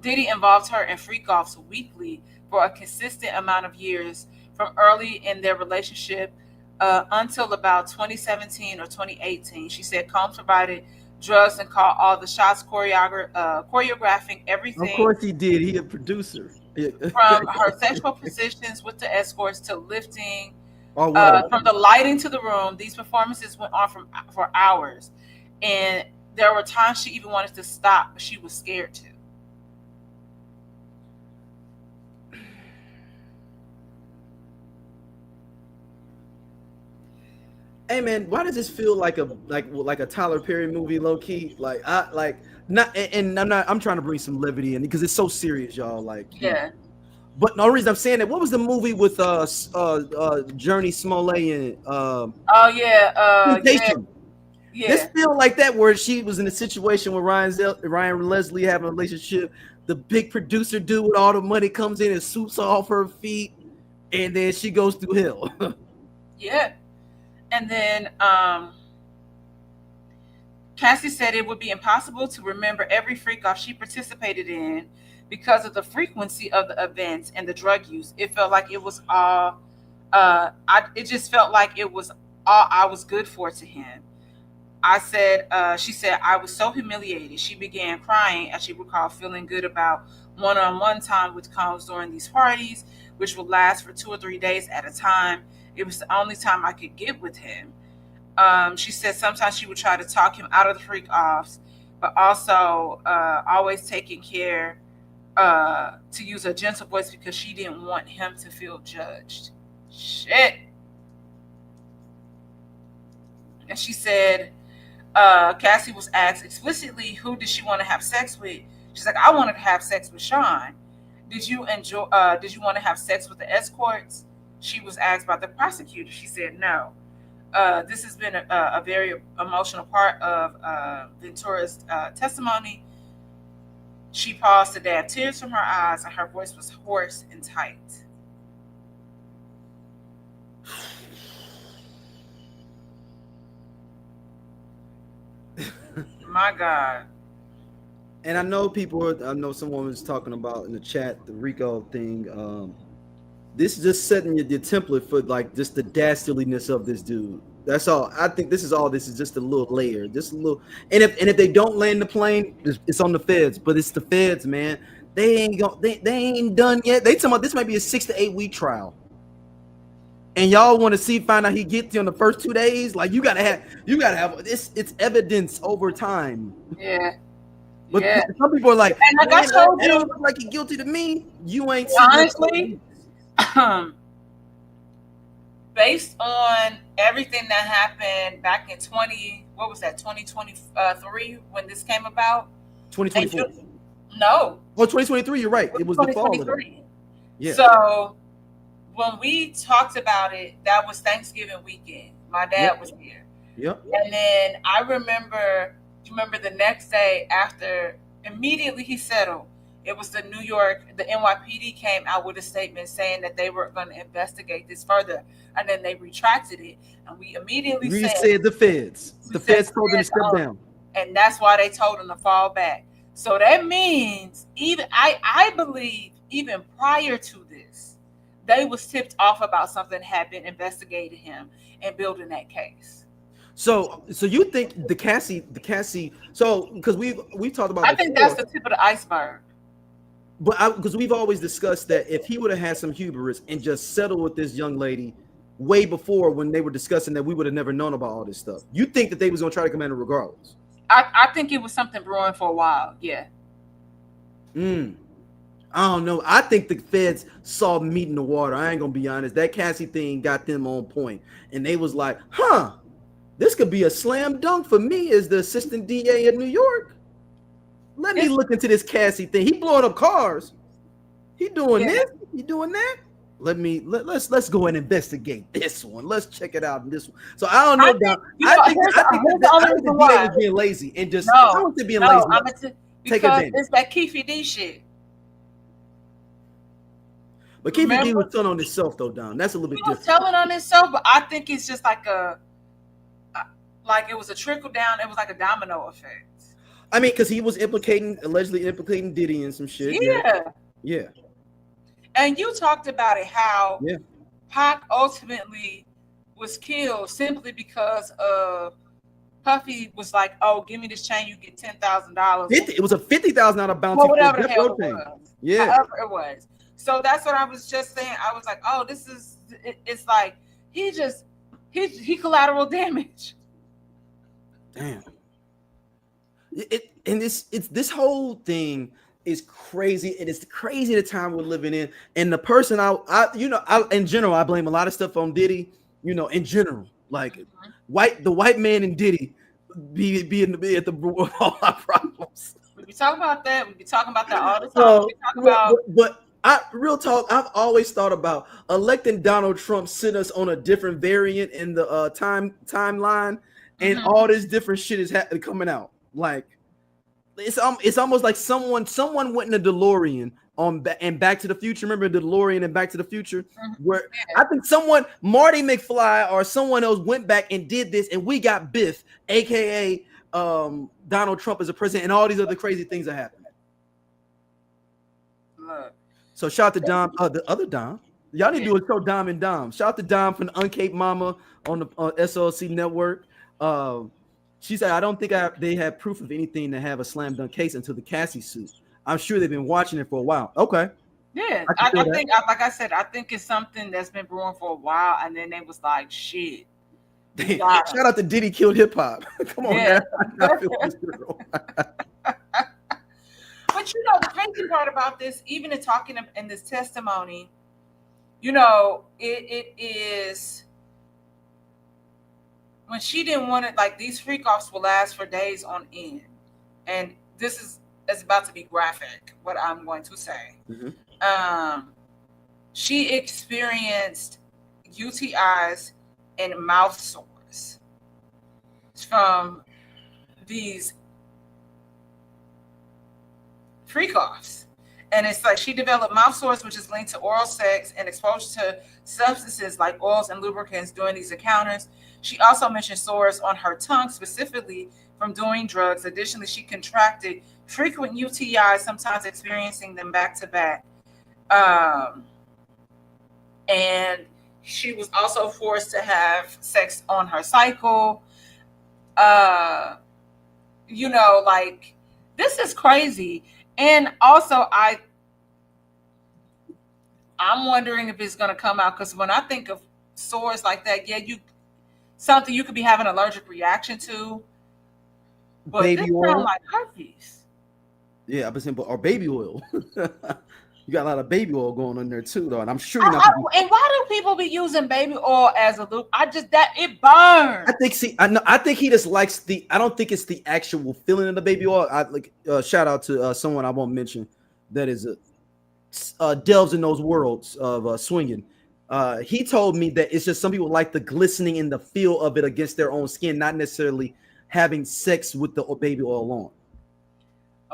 Diddy involved her in freak-offs weekly for a consistent amount of years, from early in their relationship until about 2017 or 2018. She said Combs provided drugs and called all the shots, choreographing Of everything course he did. He a producer. from her sexual positions with the escorts to lifting, Oh wow. from the lighting to the room. These performances went on for hours, and there were times she even wanted to stop, but she was scared to. Hey man, why does this feel like a Tyler Perry movie, low key? Like I like not, and I'm trying to bring some levity in because it's so serious, y'all. Like, Yeah. but the only reason I'm saying that, what was the movie with Journey Smollett in it? Oh yeah. Yeah. Temptation. This Yeah. feel like that where she was in a situation where Ryan Leslie having a relationship. The big producer dude with all the money comes in and swoops her off her feet, and then she goes through hell. Yeah. And then Cassie said it would be impossible to remember every freak off she participated in because of the frequency of the events and the drug use. It felt like it was all. It just felt like it was all I was good for to him. She said, I was so humiliated. She began crying as she recalled feeling good about one on one time with Combs during these parties, which would last for 2 or 3 days at a time. It was the only time I could get with him. She said sometimes she would try to talk him out of the freak offs, but also always taking care to use a gentle voice because she didn't want him to feel judged. Shit. And she said, Cassie was asked explicitly who did she want to have sex with. She's like, I wanted to have sex with Sean. Did you want to have sex with the escorts? She was asked by the prosecutor. She said no. This has been a very emotional part of Ventura's testimony. She paused to dab tears from her eyes, and her voice was hoarse and tight. My God. And I know someone was talking about in the chat the Rico thing. This is just setting your template for like just the dastardliness of this dude. That's all. I think this is all. This is just a little layer, just a little. And if they don't land the plane, it's on the feds. But it's the feds, man. They ain't done yet. They talking about this might be a 6 to 8 week trial. And y'all want to find out he gets you on the first 2 days. Like you gotta have this. It's evidence over time. Yeah. But Yeah. some people are like, And like I told it don't you, look like he's guilty to me. You ain't honestly, based on everything that happened back in 2023 when this came about. 2024. No. Oh, 2023. You're right. It was the fall of it. Yeah. So when we talked about it, that was Thanksgiving weekend. My dad was here. Yep. And then I remember the next day after, immediately he settled. It was the NYPD came out with a statement saying that they were going to investigate this further, and then they retracted it. And we immediately said the feds. The feds told them to step down. And that's why they told him to fall back. So that means even I believe even prior to this, they was tipped off about something had been investigating him and building that case. So you think the Cassie? So because we've talked about I think that's before, the tip of the iceberg. but because we've always discussed that if he would have had some hubris and just settled with this young lady way before when they were discussing that, we would have never known about all this stuff. You think that they was gonna try to come in regardless? I think it was something brewing for a while. Yeah. Mm. I don't know. I think the feds saw meat in the water. I ain't gonna be honest. That Cassie thing got them on point, and they was like, "Huh, this could be a slam dunk for me as the assistant DA of New York. Let me look into this Cassie thing. He blowing up cars. He doing this. He doing that. Let's go and investigate this one. Let's check it out in this one. So I don't know. I think the DA was being lazy and just I was being lazy. Take advantage. It's that Keefe D shit. But Keefe D was telling on himself though, Don. That's a little bit different. Telling on himself, but I think it's just like it was a trickle down. It was like a domino effect. I mean, because he was allegedly implicating Diddy and some shit. Yeah. And you talked about it, how Pac ultimately was killed simply because Puffy was like, "Oh, give me this chain, you get $10,000." It was a $50,000 bounty. Or whatever the hell it was. Yeah. However it was. So that's what I was just saying. I was like, "Oh, this is." It's like he collateral damage. Damn. This whole thing is crazy, and it's crazy the time we're living in. And the person in general, I blame a lot of stuff on Diddy. In general, like the white man and Diddy be at the root of all our problems. We be talking about that. We be talking about that all the time. But real talk, I've always thought about electing Donald Trump sent us on a different variant in the timeline, and all this different shit is coming out. Like it's almost like someone went in a DeLorean and Back to the Future. Remember the DeLorean and Back to the Future, where I think Marty McFly or someone else went back and did this, and we got Biff, aka Donald Trump as a president, and all these other crazy things are happening. So shout out to Dom, the other Dom. Y'all need to do a show, Dom and Dom. Shout out to Dom from the Uncaped Mama on the SLC network. She said, I don't think they have proof of anything to have a slam dunk case until the Cassie suit. I'm sure they've been watching it for a while. Okay. Yeah, I think, like I said, I think it's something that's been brewing for a while, and then they was like, shit. Shout out to Diddy Killed Hip Hop. Come on, man. But the crazy part about this, even in talking in this testimony, it is when she didn't want it, like these freak offs will last for days on end. And this is about to be graphic, what I'm going to say. She experienced UTIs and mouth sores from these freak offs. And it's like she developed mouth sores, which is linked to oral sex and exposure to substances like oils and lubricants during these encounters. She also mentioned sores on her tongue, specifically from doing drugs. Additionally, she contracted frequent UTIs, sometimes experiencing them back to back. And she was also forced to have sex on her cycle. Like, this is crazy. And also, I'm wondering if it's going to come out, because when I think of sores like that, something you could be having an allergic reaction to. But baby this oil, sounds like herpes. Yeah, I've been saying, or baby oil. You got a lot of baby oil going on there too, though, and I'm sure. And why do people be using baby oil as a lube? It burns. I think he just likes the. I don't think it's the actual feeling of the baby oil. Shout out to someone I won't mention that is delves in those worlds of swinging. He told me that it's just some people like the glistening and the feel of it against their own skin, not necessarily having sex with the baby oil on.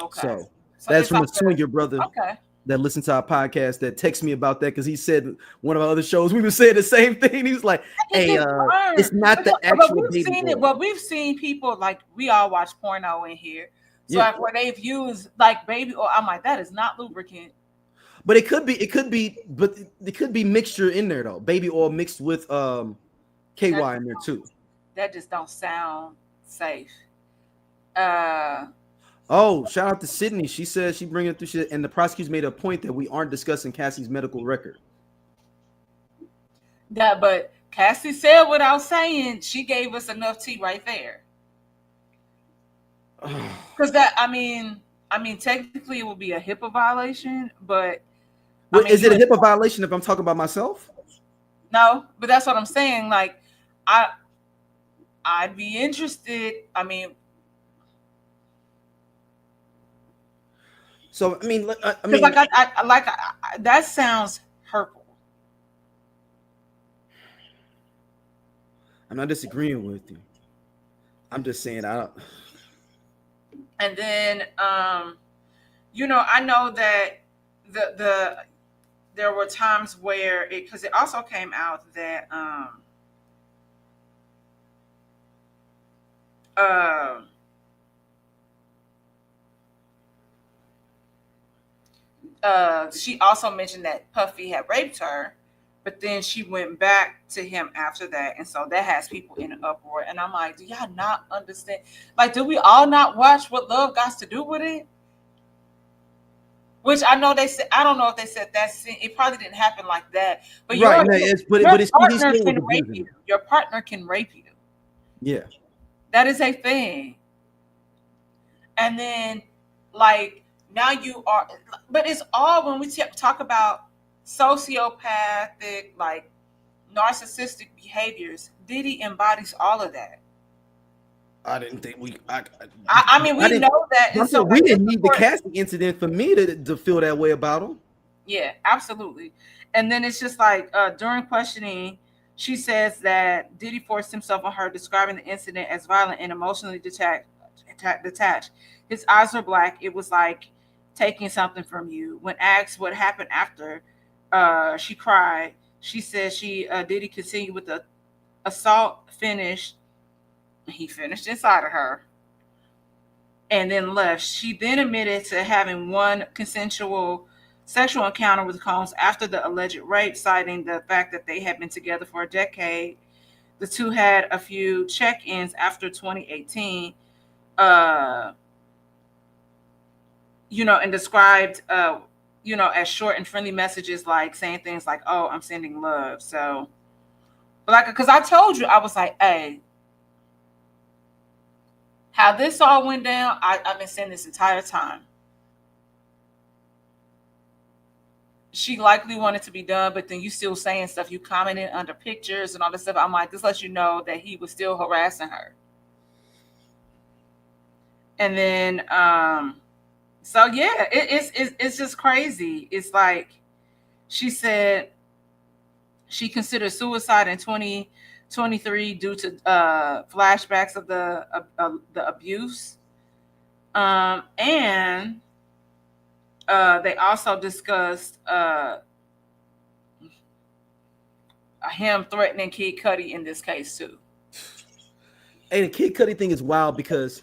Okay. So that's from a swinger brother. Okay. That listened to our podcast that texted me about that, because he said one of our other shows we were saying the same thing. He was like, "Hey, it's not the actual baby oil." But we've seen people, like, we all watch porno in here, so like where they've used like baby oil. I'm like, that is not lubricant. But it could be mixture in there though. Baby oil mixed with KY in there too. that just don't sound safe. Uh, Oh, shout out to Sydney. She says she bringing it through shit, and the prosecutors made a point that we aren't discussing Cassie's medical record. that, but Cassie said without saying, she gave us enough tea right there. Because technically it would be a HIPAA violation, but Is it a HIPAA violation if I'm talking about myself? No, but that's what I'm saying. Like, I'd be interested. I mean, so I mean, that sounds hurtful. I'm not disagreeing with you. I'm just saying I don't. And then, I know that there were times where because it also came out that she also mentioned that Puffy had raped her, but then she went back to him after that, and so that has people in an uproar. And I'm like, do y'all not understand? Like, do we all not watch What Love Got to Do with It? Which I know they said. I don't know if they said that scene. It probably didn't happen like that. But right, your partner can rape you. Yeah, that is a thing. And then, like, now you are. But it's all when we talk about sociopathic, like narcissistic behaviors. Diddy embodies all of that. I didn't think we. We know that. So we didn't need the Cassie incident for me to feel that way about him. Yeah, absolutely. And then it's just like during questioning, she says that Diddy forced himself on her, describing the incident as violent and emotionally detached. His eyes were black. It was like taking something from you. When asked what happened after, she cried. She said Diddy continued with the assault. He finished inside of her and then left. She then admitted to having one consensual sexual encounter with Combs after the alleged rape, citing the fact that they had been together for a decade. The two had a few check-ins after 2018, and described, as short and friendly messages, like saying things like, "Oh, I'm sending love." So, because I told you, I was like, "Hey, how this all went down, I've been saying this entire time. She likely wanted to be done, but then you still saying stuff. You commenting under pictures and all this stuff. I'm like, this lets you know that he was still harassing her." And then, so yeah, it's just crazy. It's like she said she considered suicide in 2023 due to flashbacks of the abuse, and they also discussed him threatening Kid Cudi in this case too. Hey, the Kid Cudi thing is wild because,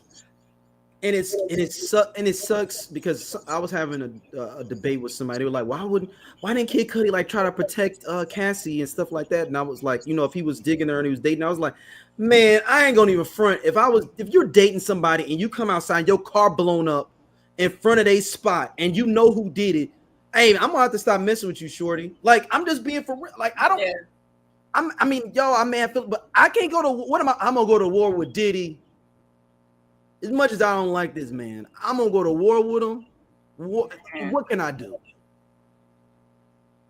and it sucks because I was having a debate with somebody. They were like, why didn't Kid Cudi like try to protect Cassie and stuff like that? And I was like, if he was digging her and he was dating, I was like, man, I ain't gonna even front. If you're dating somebody and you come outside, your car blown up in front of their spot, and you know who did it, hey, I'm gonna have to stop messing with you, shorty. Like, I'm just being for real. Like, I don't. Yeah. I feel, but I can't go to. What am I? I'm gonna go to war with Diddy. As much as I don't like this man, I'm gonna go to war with him. What can I do?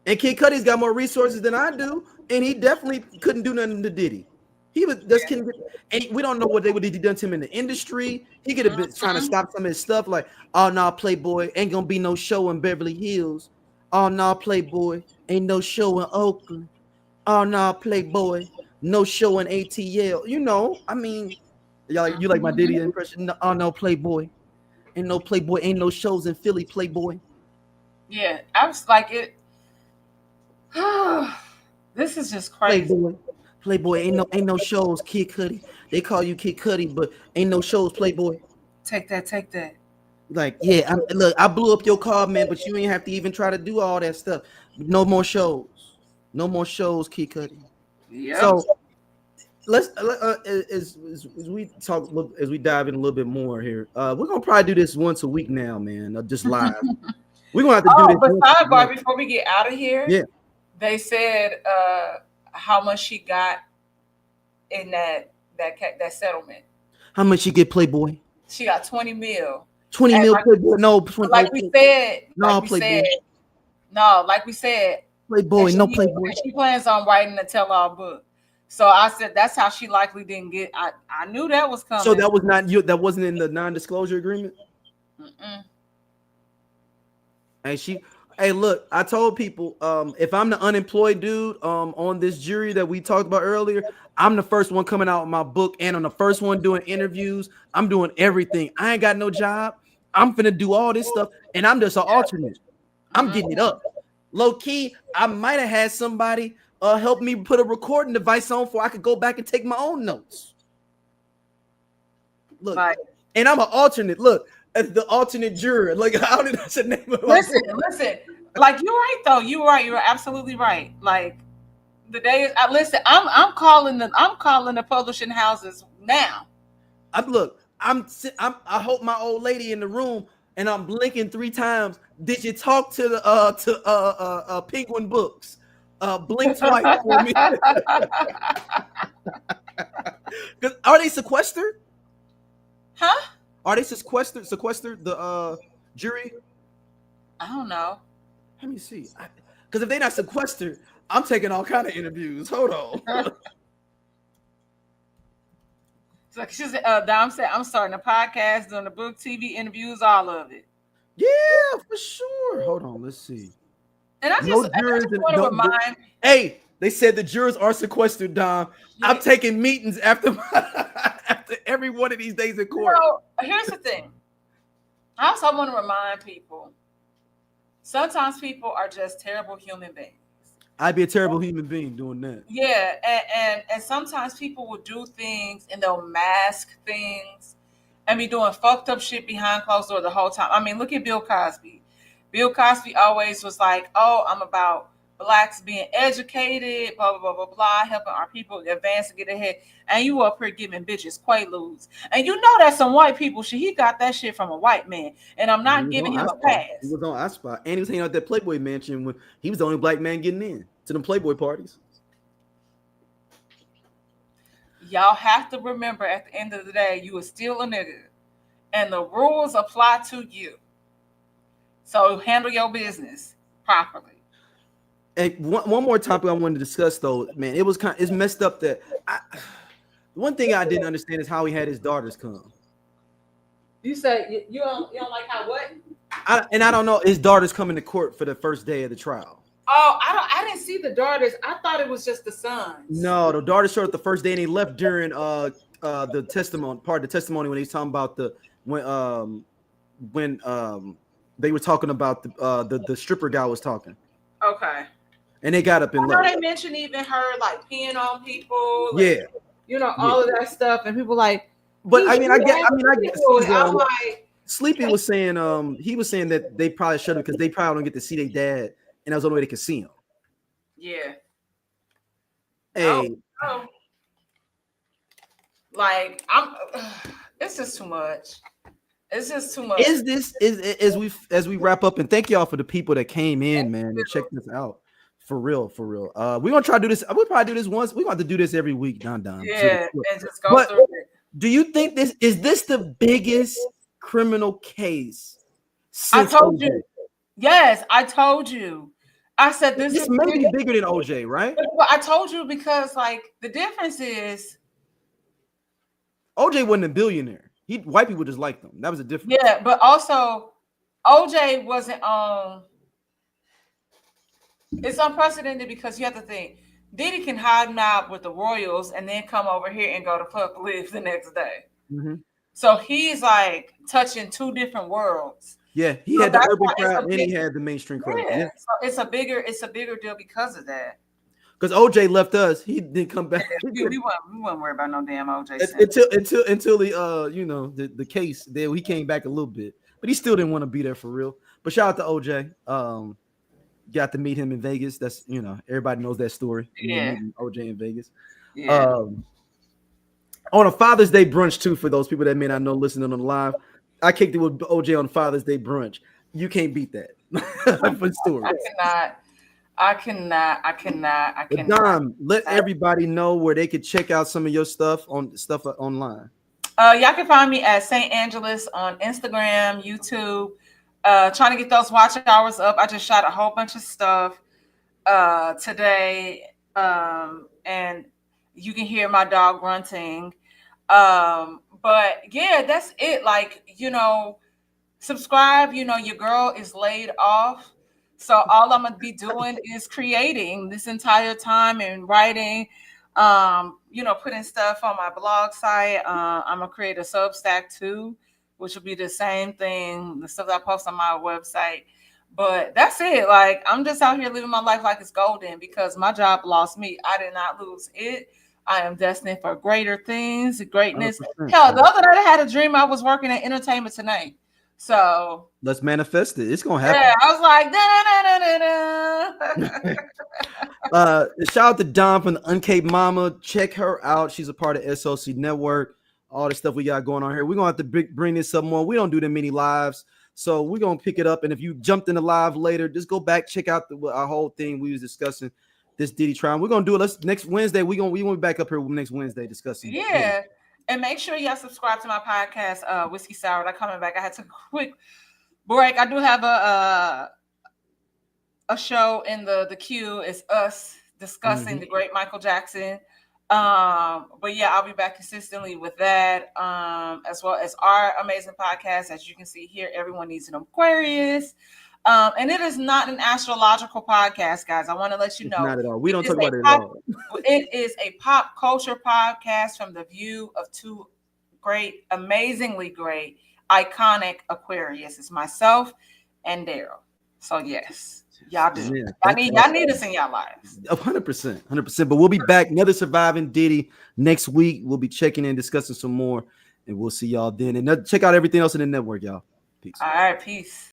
And Kid Cudi's got more resources than I do, and he definitely couldn't do nothing to Diddy. He was just kidding, and we don't know what he done to him in the industry. He could have been trying to stop some of his stuff, like, "Oh no, Playboy, ain't gonna be no show in Beverly Hills. Oh no, Playboy, ain't no show in Oakland. Oh no, Playboy, no show in ATL." You like my Diddy impression? No, oh no, Playboy, ain't no Playboy, ain't no shows in Philly, Playboy. Yeah, I was like, it. This is just crazy. Playboy, ain't no shows, Kid Cudi. They call you Kid Cudi, but ain't no shows, Playboy. Take that. Like, yeah, I blew up your car, man, but you ain't have to even try to do all that stuff. No more shows, Kid Cudi. Yep. So let's as we talk, look, as we dive in a little bit more here. We're gonna probably do this once a week now, man. Just live. We're gonna have to do this. But once a sidebar, week. before we get out of here, Yeah. they said how much she got in that settlement. How much you get, Playboy? She got 20 mil. 20 And mil, like, Playboy. No, like we said, no, Playboy. like we said, Playboy, no Playboy. She plans on writing a tell-all book. So I said that's how she likely didn't get. I knew that was coming. So that was not you. That wasn't in the non-disclosure agreement. Mm-mm. And hey, look, I told people, if I'm the unemployed dude, on this jury that we talked about earlier, I'm the first one coming out with my book, and I'm the first one doing interviews. I'm doing everything. I ain't got no job. I'm finna do all this stuff, and I'm just an alternate. I'm getting it up. Low key, I might have had somebody help me put a recording device on so I could go back and take my own notes. Look, and I'm an alternate. Look, as the alternate juror. Like, how did that's the name of listen. Like, you're right though. You're right. You're absolutely right. Like, the day is. Listen, I'm calling the publishing houses now. I hope my old lady in the room, and I'm blinking 3 times. Did you talk to the Penguin Books? Blink twice for me. Are they sequestered? Huh? Are they sequestered the jury? I don't know. Let me see. Because if they're not sequestered, I'm taking all kind of interviews. Hold on. So she said, Dom said, I'm starting a podcast, doing the book, TV interviews, all of it. Yeah, for sure. Hold on, let's see. And I just want to remind. Hey, they said the jurors are sequestered, Dom. Yeah. I'm taking meetings after every one of these days in court. Here's the thing. I also want to remind people, sometimes people are just terrible human beings. I'd be a terrible human being doing that. Yeah, and sometimes people will do things and they'll mask things and be doing fucked up shit behind closed doors the whole time. I mean, look at Bill Cosby. Bill Cosby always was like, oh, I'm about Blacks being educated, blah, blah, blah, blah, blah, helping our people advance and get ahead. And you up here giving bitches quaaludes. And you know that some white people shit. He got that shit from a white man. And I'm not giving him a pass. He was on iSpot. And he was hanging out at that Playboy mansion when he was the only black man getting in to them Playboy parties. Y'all have to remember, at the end of the day, you are still a nigga. And the rules apply to you. So handle your business properly. And one more topic I wanted to discuss, though, man, it's messed up that one thing I didn't understand is how he had his daughters come. You said you don't like how what? I don't know, his daughters coming to court for the first day of the trial. Oh, I didn't see the daughters. I thought it was just the sons. No, the daughters showed up the first day, and they left during the testimony part of the testimony when he's talking about when they were talking about the stripper guy was talking. Okay. And they got up and left. They mentioned even her like peeing on people. Like, all of that stuff, and people like. But I guess. I'm like, Sleepy was saying he was saying that they probably should have because they probably don't get to see their dad, and that was the only way they could see him. Yeah. Hey. Oh. Like it's just too much. It's just too much. Is this as we wrap up, and thank y'all for the people that came in, man, and check this out. For real. We're gonna try to do this. We'll probably do this once. We're going to do this every week, Don. Yeah, and just go through it. Do you think this is the biggest criminal case? I told you. Yes, I told you. I said this may be bigger than OJ, right? Well, I told you because like the difference is OJ wasn't a billionaire. White people just liked him. That was a difference. Yeah, but also OJ wasn't it's unprecedented because you have to think Diddy can hide out with the Royals and then come over here and go to Club Live the next day. Mm-hmm. So he's like touching 2 different worlds. Yeah, he had the urban crowd and he had the mainstream crowd. Yeah. So it's a bigger deal because of that. Because OJ left us, he didn't come back. We wouldn't worry about no damn OJ until the case there. He came back a little bit, but he still didn't want to be there for real. But shout out to OJ. Got to meet him in Vegas. That's everybody knows that story. Yeah, OJ in Vegas. Yeah. On a Father's Day brunch too, for those people that may not know, listening on the live, I kicked it with OJ on Father's Day brunch. You can't beat that. For stories. I But cannot. Dom, let everybody know where they could check out some of your stuff online. Y'all can find me at St. Angeles on Instagram, YouTube. Trying to get those watch hours up. I just shot a whole bunch of stuff today, and you can hear my dog grunting. But yeah, that's it. Like, subscribe. Your girl is laid off. So all I'm gonna be doing is creating this entire time and writing, putting stuff on my blog site. I'm gonna create a Substack too, which will be the same thing, the stuff that I post on my website. But that's it. Like, I'm just out here living my life like it's golden because my job lost me. I did not lose it. I am destined for greater things, greatness. 100%. Hell, the other night I had a dream I was working at Entertainment Tonight. So let's manifest it. It's gonna happen. Yeah, I was like, Shout out to Dom from the Uncaped Mama. Check her out. She's a part of SOC Network. All the stuff we got going on here. We're gonna have to bring this up more. We don't do that many lives, so we're gonna pick it up. And if you jumped in the live later, just go back, check out our whole thing we was discussing this Diddy trial. We're gonna do it. Next Wednesday. We won't be back up here next Wednesday discussing. Yeah. And make sure y'all subscribe to my podcast, Whiskey Sour. I'm coming back. I had to quick break. I do have a show in the queue. It's us discussing the great Michael Jackson. But yeah, I'll be back consistently with that, as well as our amazing podcast. As you can see here, everyone needs an Aquarius. And it is not an astrological podcast, guys. I want to let you know. Not at all. We don't talk about it at all. It is a pop culture podcast from the view of two great, amazingly great, iconic Aquarius. It's myself and Daryl. So yes, y'all do. Yeah, y'all need us in y'all lives. 100%, 100%. But we'll be back. Another Surviving Diddy next week. We'll be checking in, discussing some more, and we'll see y'all then. And check out everything else in the network, y'all. Peace. All right, peace.